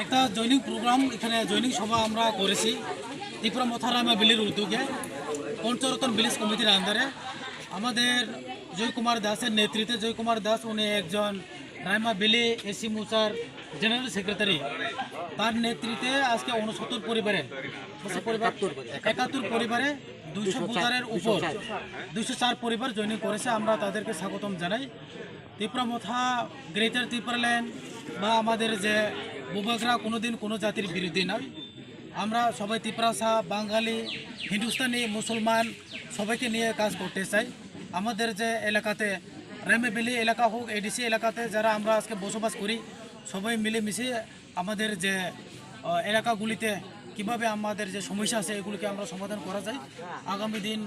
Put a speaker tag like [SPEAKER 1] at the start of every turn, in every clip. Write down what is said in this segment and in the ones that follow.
[SPEAKER 1] একটা জৈনিক প্রোগ্রাম এখানে জৈনিক সভা আমরা করেছি ত্রিপুরা মথারামা বিলির উদ্যোগে পঞ্চরতন ভিলেজ কমিটির আন্ডারে আমাদের জয়কুমার দাসের নেতৃত্বে জয়কুমার দাস উনি একজন রাইমা বিলি এসি মুসার জেনারেল সেক্রেটারি, তার নেতৃত্বে আজকে 69 পরিবারে 71 পরিবারে 200 উপর 204 পরিবার জয়েনিং করেছে। আমরা তাদেরকে স্বাগতম জানাই। ত্রিপুরা মথা গ্রেটার ত্রিপুরাল্যান্ড বা আমাদের যে বুবাগরা কোনোদিন কোনো জাতির বিরোধী নয়। আমরা সবাই ত্রিপুরাসা, বাঙালি, হিন্দুস্তানি, মুসলমান সবাইকে নিয়ে কাজ করতে চাই। আমাদের যে এলাকাতে রাইমাবিলি এলাকা হোক, এডিসি এলাকাতে যারা আমরা আজকে বসবাস করি, সবাই মিলেমিশে আমাদের যে এলাকাগুলিতে কিভাবে আমাদের যে সমস্যা আছে এগুলিকে আমরা সমাধান করা যায়। আগামী দিন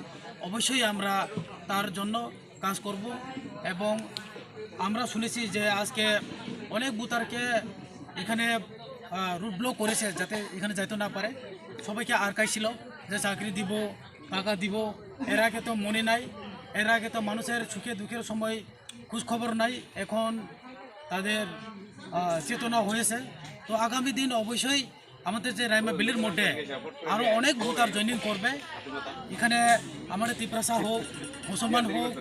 [SPEAKER 1] অবশ্যই আমরা তার জন্য কাজ করব। এবং আমরা শুনেছি যে আজকে অনেক বুতারকে এখানে রুট ব্লক করেছে যাতে এখানে যাইতে না পারে। সবাইকে আটকাইছিল যে চাকরি দিব, টাকা দিব। এর আগে তো মনে নাই, এর আগে তো মানুষের সুখে দুঃখের সময় খোঁজখবর নাই। এখন তাদের চেতনা হয়েছে। তো আগামী দিন অবশ্যই আমাদের যে রাইমা বিলির মধ্যে আরও অনেক ভোটার জয়েনিং করবে। এখানে আমাদের ত্রিপুরাসা হোক, মুসলমান হোক,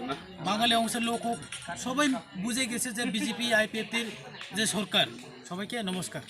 [SPEAKER 1] বাঙালি অংশের লোক হোক, সবাই বুঝে গেছে যে বিজেপি আইপিএফটির যে সরকার। সবাইকে নমস্কার।